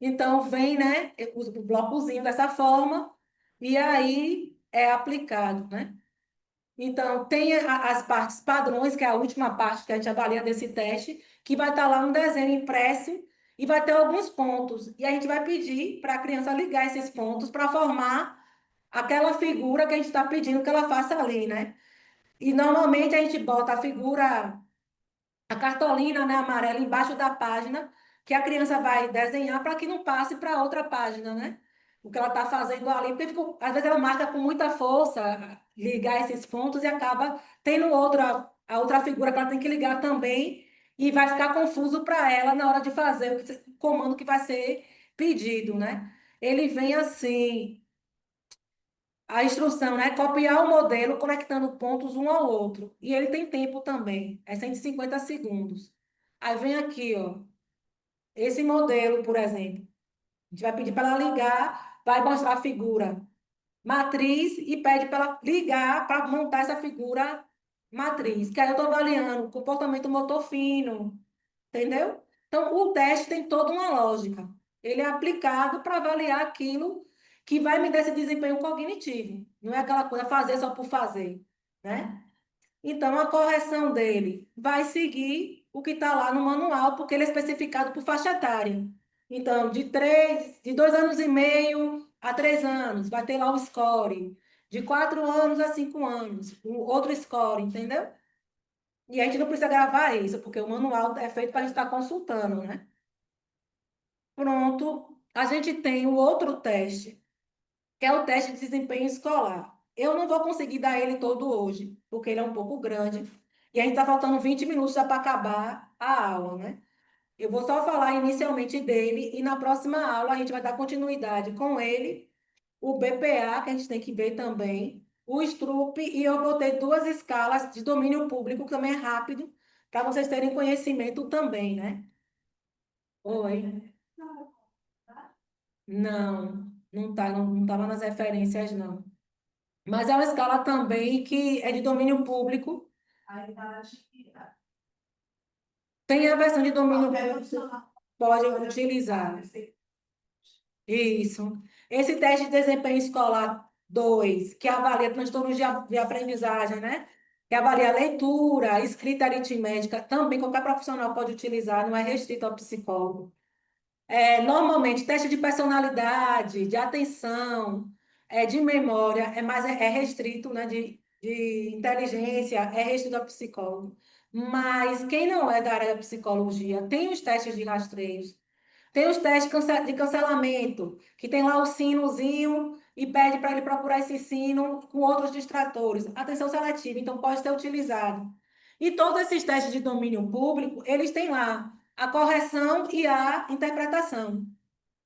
Então, vem, né, o blocozinho dessa forma, e aí é aplicado, né? Então, tem as partes padrões, que é a última parte que a gente avalia desse teste, que vai estar lá um desenho impresso e vai ter alguns pontos. E a gente vai pedir para a criança ligar esses pontos para formar aquela figura que a gente está pedindo que ela faça ali, né? E normalmente a gente bota a figura, a cartolina, né, amarela embaixo da página, que a criança vai desenhar para que não passe para outra página, né? o que ela está fazendo ali, porque às vezes ela marca com muita força ligar esses pontos e acaba tendo a outra figura que ela tem que ligar também e vai ficar confuso para ela na hora de fazer o comando que vai ser pedido, né? Ele vem assim, a instrução, né? Copiar o modelo conectando pontos um ao outro. E ele tem tempo também, é 150 segundos. Aí vem aqui, ó, esse modelo, por exemplo. A gente vai pedir para ela ligar, vai mostrar a figura matriz e pede para ela ligar para montar essa figura matriz. Que aí eu estou avaliando comportamento motor fino, entendeu? Então, o teste tem toda uma lógica. Ele é aplicado para avaliar aquilo que vai me dar esse desempenho cognitivo. Não é aquela coisa fazer só por fazer, né? Então, a correção dele vai seguir o que está lá no manual, porque ele é especificado por faixa etária. Então, de 2 anos e meio a 3 anos, vai ter lá o score. De 4 anos a 5 anos, o outro score, entendeu? E a gente não precisa gravar isso, porque o manual é feito para a gente estar consultando, né? Pronto, a gente tem o outro teste, que é o teste de desempenho escolar. Eu não vou conseguir dar ele todo hoje, porque ele é um pouco grande, e a gente está faltando 20 minutos já para acabar a aula, né? Eu vou só falar inicialmente dele, e na próxima aula a gente vai dar continuidade com ele, o BPA, que a gente tem que ver também, o STRUP, e eu botei 2 escalas de domínio público, que também é rápido, para vocês terem conhecimento também, né? Oi. Não, não tá, não estava nas referências, não. Mas é uma escala também que é de domínio público. Tem a versão de domínio público, pode utilizar. Isso. Esse teste de desempenho escolar 2 que avalia transtornos de aprendizagem, né? Que avalia leitura, escrita aritmética, também qualquer profissional pode utilizar, não é restrito ao psicólogo. Normalmente, teste de personalidade, de atenção, de memória, é restrito, né? De inteligência, é restrito ao psicólogo. Mas quem não é da área da psicologia tem os testes de rastreios, tem os testes de cancelamento, que tem lá o sinozinho e pede para ele procurar esse sino com outros distratores. Atenção seletiva, então pode ser utilizado. E todos esses testes de domínio público, eles têm lá a correção e a interpretação,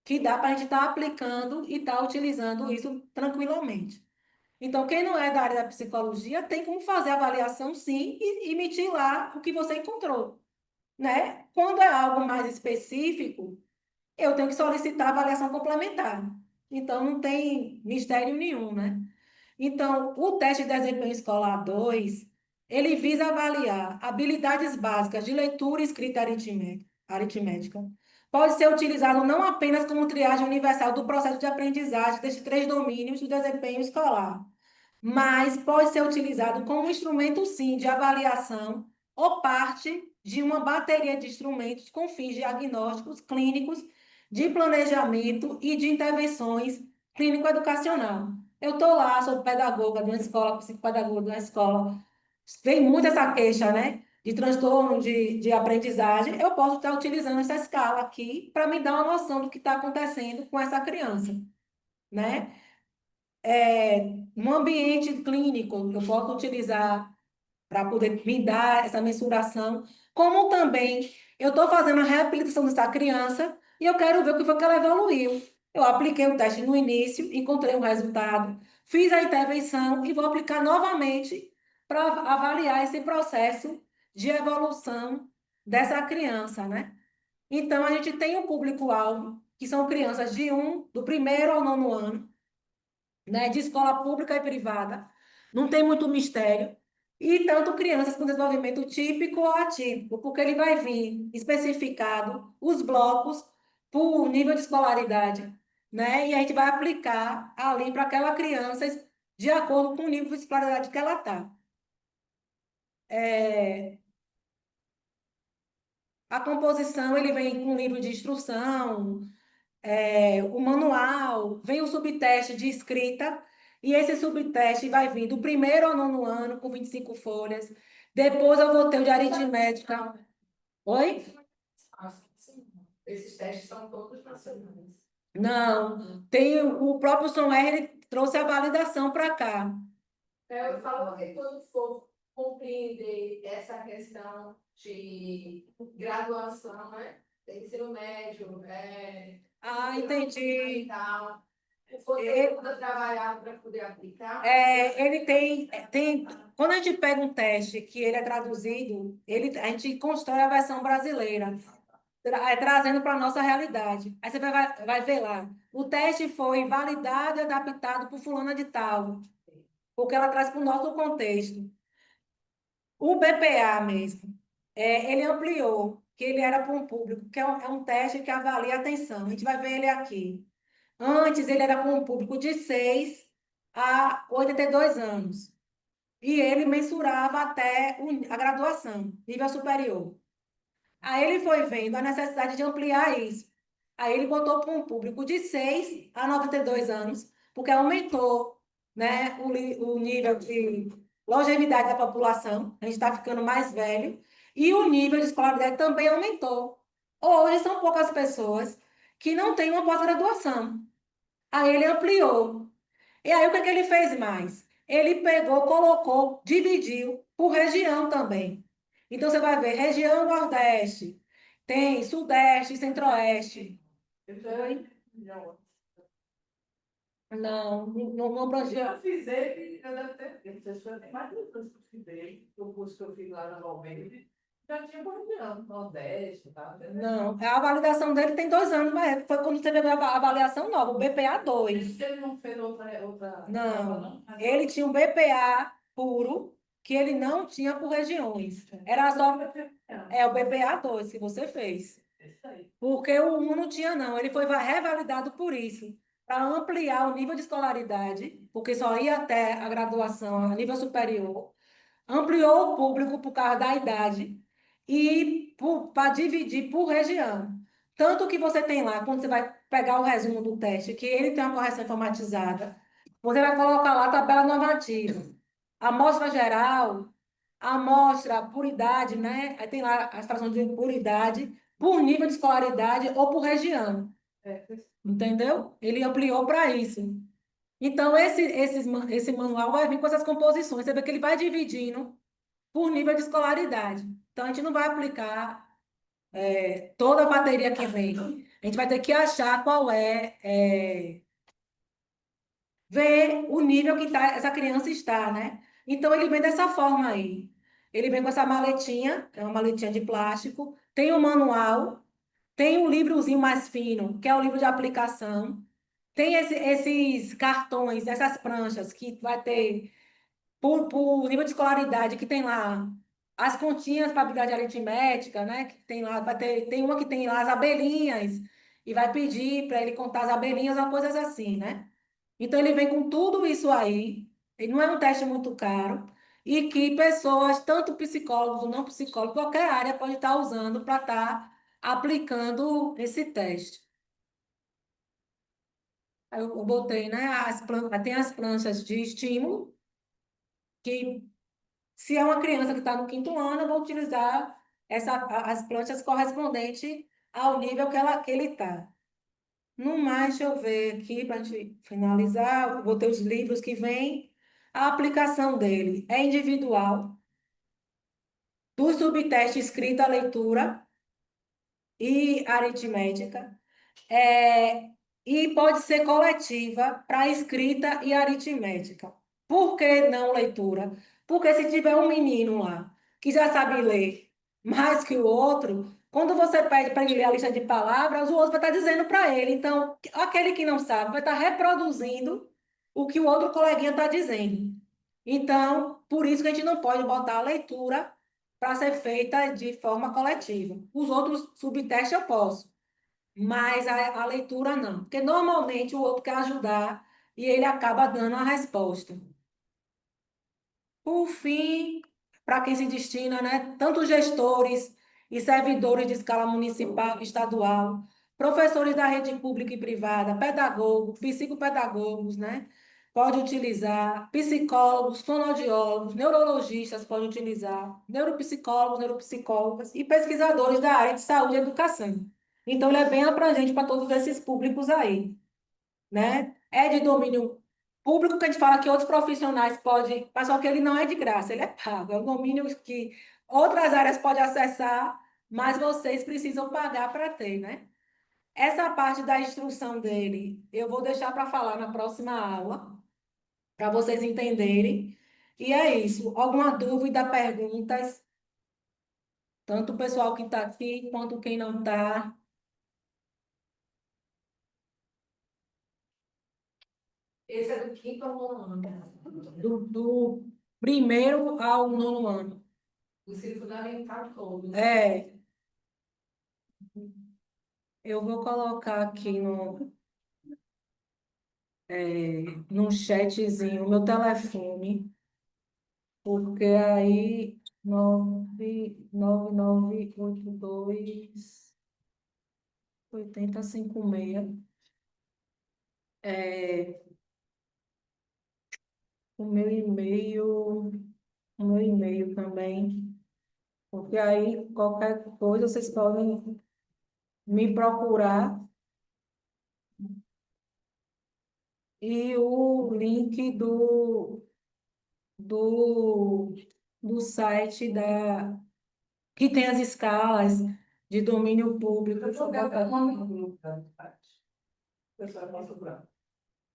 que dá para a gente estar aplicando e estar utilizando isso tranquilamente. Então, quem não é da área da psicologia tem como fazer a avaliação, sim, e emitir lá o que você encontrou, né? Quando é algo mais específico, eu tenho que solicitar avaliação complementar. Então, não tem mistério nenhum, né? Então, o teste de desempenho escolar 2 ele visa avaliar habilidades básicas de leitura e escrita aritmética. Pode ser utilizado não apenas como triagem universal do processo de aprendizagem desses 3 domínios do desempenho escolar, mas pode ser utilizado como instrumento, sim, de avaliação ou parte de uma bateria de instrumentos com fins diagnósticos clínicos, de planejamento e de intervenções clínico-educacional. Eu estou lá, sou pedagoga de uma escola, psicopedagoga de uma escola, vem muito essa queixa, né? De transtorno de aprendizagem, eu posso estar utilizando essa escala aqui para me dar uma noção do que está acontecendo com essa criança, né? No ambiente clínico, eu posso utilizar para poder me dar essa mensuração, como também eu estou fazendo a reabilitação dessa criança e eu quero ver o que foi que ela evoluiu. Eu apliquei o teste no início, encontrei um resultado, fiz a intervenção e vou aplicar novamente para avaliar esse processo de evolução dessa criança, né? Então, a gente tem um público-alvo, que são crianças do primeiro ao nono ano, né, de escola pública e privada, não tem muito mistério, e tanto crianças com desenvolvimento típico ou atípico, porque ele vai vir especificado os blocos por nível de escolaridade, né? E a gente vai aplicar ali para aquela criança de acordo com o nível de escolaridade que ela está. A composição, ele vem com livro de instrução, o manual, vem o subteste de escrita, e esse subteste vai vir do primeiro ao nono ano, com 25 folhas. Depois eu vou ter o de aritmética. Oi? Sim. Esses testes são todos nacionais. Não, tem o próprio Som R, ele trouxe a validação para cá. Eu falo que quando for compreender essa questão de graduação, né? Ensino médio, Entendi. fundamental, o conteúdo a trabalhar para poder aplicar. Ele tem. Quando a gente pega um teste que ele é traduzido, a gente constrói a versão brasileira, trazendo para a nossa realidade. Aí você vai ver lá. O teste foi validado e adaptado por fulana de tal, porque ela traz para o nosso contexto. O BPA mesmo, ele ampliou, que ele era para um público, que é um teste que avalia a atenção. A gente vai ver ele aqui. Antes, ele era para um público de 6 a 82 anos. E ele mensurava até a graduação, nível superior. Aí ele foi vendo a necessidade de ampliar isso. Aí ele botou para um público de 6 a 92 anos, porque aumentou, né, o nível de longevidade da população, a gente está ficando mais velho, e o nível de escolaridade também aumentou. Hoje são poucas pessoas que não têm uma pós-graduação. Aí ele ampliou. E aí o que que ele fez mais? Ele pegou, colocou, dividiu por região também. Então você vai ver região Nordeste, tem Sudeste, Centro-Oeste. Oi? Não abrangia. Eu fiz ele, eu deve ter, porque professor tem mais de 2 anos que eu fiz ele, o curso que eu fiz lá na Valverde, já tinha por ano, Nordeste, tá? Não, a validação dele tem 2 anos, mas foi quando você pegou a avaliação nova, o BPA 2. Isso ele não fez outra Não, ele tinha um BPA puro, que ele não tinha por regiões. Era só o BPA 2 que você fez. Porque o 1 não tinha, não. Ele foi revalidado por isso, para ampliar o nível de escolaridade, porque só ia até a graduação a nível superior. Ampliou o público por causa da idade e para dividir por região. Tanto que você tem lá, quando você vai pegar o resumo do teste, que ele tem uma correção informatizada, você vai colocar lá a tabela normativa. Amostra geral, amostra por idade, né? Aí tem lá as frações de por idade, por nível de escolaridade ou por região. Entendeu? Ele ampliou para isso. Então, esse manual vai vir com essas composições. Você vê que ele vai dividindo por nível de escolaridade. Então, a gente não vai aplicar toda a bateria que vem. A gente vai ter que achar qual ver o nível que essa criança está, né? Então, ele vem dessa forma aí. Ele vem com essa maletinha, é uma maletinha de plástico, tem um manual, tem um livrozinho mais fino, que é o livro de aplicação, tem esses cartões, essas pranchas, que vai ter, por nível de escolaridade, que tem lá as continhas para habilidade aritmética, né? Que tem lá, tem uma que tem lá as abelhinhas, e vai pedir para ele contar as abelhinhas ou coisas assim, né? Então, ele vem com tudo isso aí, e não é um teste muito caro, e que pessoas, tanto psicólogos ou não psicólogos, qualquer área pode estar usando para estar aplicando esse teste. Aí eu botei, né, tem as planchas de estímulo, que se é uma criança que está no 5º ano, eu vou utilizar as planchas correspondentes ao nível que ele está. No mais, deixa eu ver aqui para a gente finalizar. Eu botei os livros que vêm. A aplicação dele é individual, do subteste escrita, leitura e aritmética. E pode ser coletiva para escrita e aritmética. Por que não leitura? Porque se tiver um menino lá que já sabe ler mais que o outro, quando você pede para ele ler a lista de palavras, o outro vai estar dizendo para ele. Então, aquele que não sabe vai estar reproduzindo o que o outro coleguinha está dizendo. Então, por isso que a gente não pode botar a leitura para ser feita de forma coletiva. Os outros subtestes eu posso, mas a leitura não, porque normalmente o outro quer ajudar e ele acaba dando a resposta. Por fim, para quem se destina, né, tanto gestores e servidores de escala municipal e estadual, professores da rede pública e privada, pedagogos, psicopedagogos, né, pode utilizar, psicólogos, fonoaudiólogos, neurologistas podem utilizar, neuropsicólogos, neuropsicólogas e pesquisadores da área de saúde e educação. Então, ele é bem abrangente para todos esses públicos aí, né? É de domínio público que a gente fala que outros profissionais podem, mas só que ele não é de graça, ele é pago. É um domínio que outras áreas podem acessar, mas vocês precisam pagar para ter, né? Essa parte da instrução dele, eu vou deixar para falar na próxima aula, para vocês entenderem. E é isso. Alguma dúvida, perguntas? Tanto o pessoal que está aqui quanto quem não está. Esse é do quinto ao nono ano. Do primeiro ao nono ano. O ensino fundamental todo. É, eu vou colocar aqui no chatzinho o meu telefone, porque aí 99982 8056 é o meu e-mail também, porque aí qualquer coisa vocês podem me procurar e o link do, do site que tem as escalas de domínio público. Eu vou pegar o nome do grupo da parte. Pessoal, posso branco.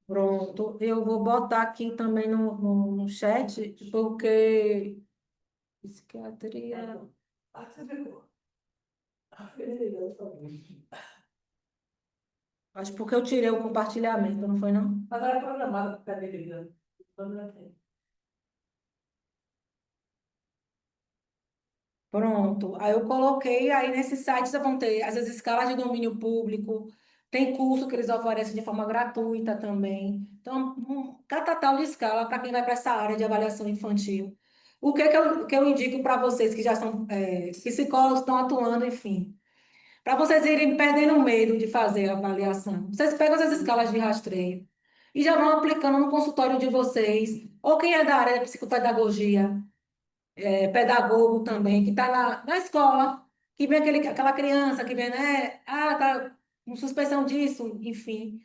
Pronto, eu vou botar aqui também no chat, porque psiquiatria. Ah, você pegou. Ah, beleza, tá bom. Acho porque eu tirei o compartilhamento, não foi não? Mas era programada para ficar delirando. Pronto, aí eu coloquei, aí nesse site vocês vão ter as escalas de domínio público, tem curso que eles oferecem de forma gratuita também. Então, um catatal de escala para quem vai para essa área de avaliação infantil. O que eu indico para vocês que já são psicólogos, estão atuando, enfim, para vocês irem perdendo o medo de fazer a avaliação. Vocês pegam essas escalas de rastreio e já vão aplicando no consultório de vocês, ou quem é da área de psicopedagogia, pedagogo também, que está na escola, que vem aquela criança que vem, né? Ah, tá com suspeição disso, enfim.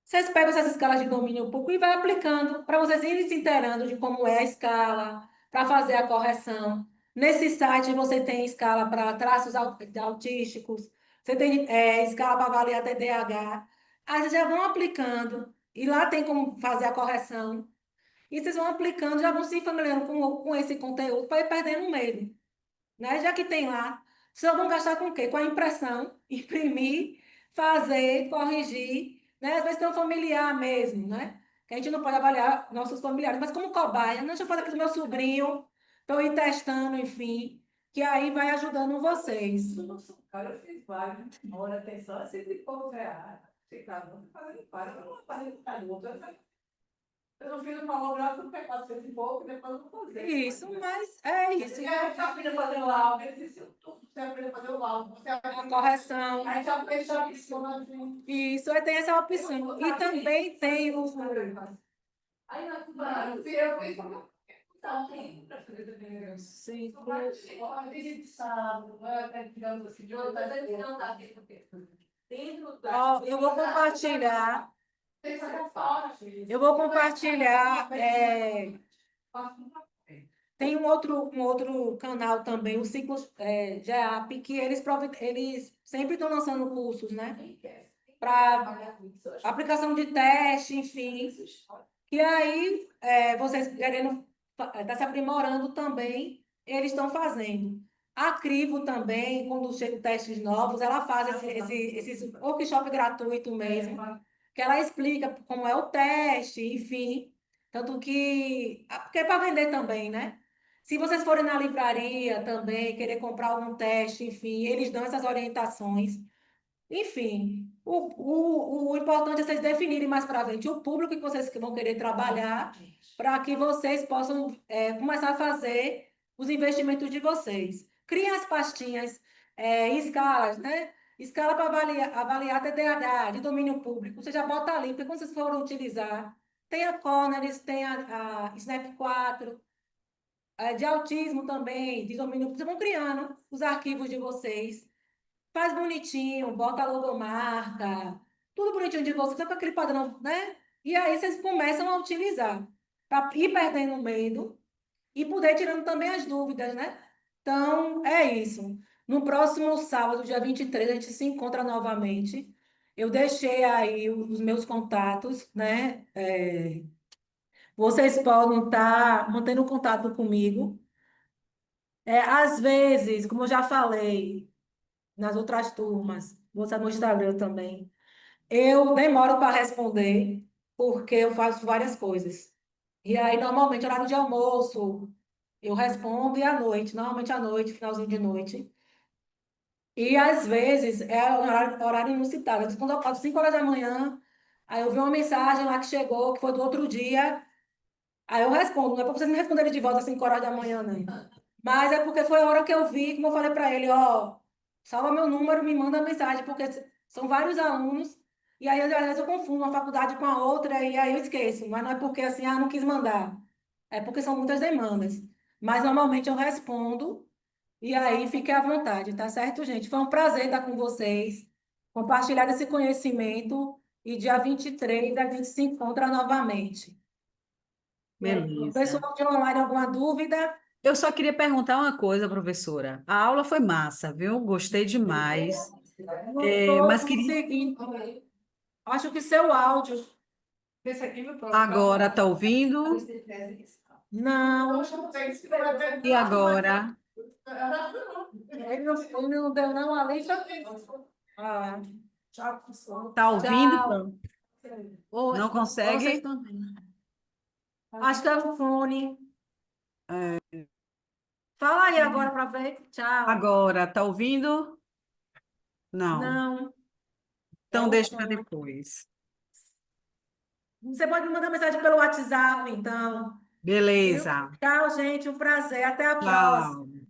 Vocês pegam essas escalas de domínio público e vai aplicando para vocês irem se inteirando de como é a escala, para fazer a correção. Nesse site você tem escala para traços autísticos, você tem escala para avaliar TDAH. Aí vocês já vão aplicando, e lá tem como fazer a correção. E vocês vão aplicando, já vão se familiarizando com esse conteúdo para ir perdendo o medo, né? Já que tem lá, vocês vão gastar com o quê? Com a impressão, imprimir, fazer, corrigir, né? Às vezes tem um familiar mesmo, né? Que a gente não pode avaliar nossos familiares, mas como cobaia, não, deixa eu fazer aqui do meu sobrinho, estou ir testando, enfim, que aí vai ajudando vocês. Nossa, cara, eu fiz vários. Olha, atenção, é sempre poucos reais. Ficava fazendo vários, eu não fazendo cada outro. Eu não fiz o monográfico porque é 400 e pouco, e depois eu vou fazer. Isso, mas é isso. E aí, você aprende a fazer o laudo, exercício tudo, você aprende a fazer o laudo, você A aprende correção. a gente aprende a opção. Isso, aí tem essa opção. E também tem o. Aí na Cubana, eu fiz como. Então, tem. Sim, ó, eu vou compartilhar. Eu vou compartilhar. Tem um outro canal também, o Ciclo GEAP, que eles sempre estão lançando cursos, né? Para aplicação de teste, enfim. Que aí, vocês querendo estar se aprimorando também, eles estão fazendo. A Crivo também, quando chegam testes novos, ela faz esses workshop gratuito mesmo, que ela explica como é o teste, enfim. Tanto que, porque é para vender também, né? Se vocês forem na livraria também, querer comprar algum teste, enfim, eles dão essas orientações. Enfim, o importante é vocês definirem mais para frente o público que vocês vão querer trabalhar, para que vocês possam começar a fazer os investimentos de vocês. Criem as pastinhas, escalas, né? Escala para avaliar TDAH, de domínio público. Você já bota ali, porque quando vocês forem utilizar, tem a Conneris, tem a Snap 4, de autismo também, de domínio público. Vocês vão criando os arquivos de vocês. faz bonitinho, bota a logomarca, tudo bonitinho de você, só com aquele padrão, né? E aí vocês começam a utilizar, para ir perdendo o medo e poder ir tirando também as dúvidas, né? Então, é isso. No próximo sábado, dia 23 a gente se encontra novamente. Eu deixei aí os meus contatos, né? Vocês podem estar mantendo contato comigo. Às vezes, como eu já falei nas outras turmas, você no Instagram também, eu demoro para responder, porque eu faço várias coisas. E aí, normalmente, horário de almoço, eu respondo e à noite, normalmente à noite, finalzinho de noite. E às vezes é horário inusitado. Quando eu acordo 5 horas da manhã, aí eu vi uma mensagem lá que chegou, que foi do outro dia, aí eu respondo. Não é para vocês me responderem de volta às 5 horas da manhã, né? Mas é porque foi a hora que eu vi, como eu falei para ele, ó, salva meu número, me manda mensagem, porque são vários alunos, e aí às vezes eu confundo uma faculdade com a outra, e aí eu esqueço. Mas não é porque assim, não quis mandar. É porque são muitas demandas. Mas normalmente eu respondo. E aí, fique à vontade, tá certo, gente? Foi um prazer estar com vocês, compartilhar esse conhecimento. E dia 23 a gente se encontra novamente. O Beleza. pessoal de online, alguma dúvida? Eu só queria perguntar uma coisa, professora. A aula foi massa, viu? Gostei demais. Não estou Mas queria. conseguindo. Acho que seu áudio. Agora, tá ouvindo? Não, E agora? ele não deu não, a lista. Ah, Tchau, professor. Tá ouvindo? tchau. Oi, Não vocês consegue? também. Acho que é o fone. Fala aí agora para ver. Tchau. Agora, tá ouvindo? Não. Não, é Então o deixa para fone. depois. Você pode me mandar mensagem pelo WhatsApp, então. Viu? Beleza. Tchau, gente. Um prazer. Até a próxima. Tchau.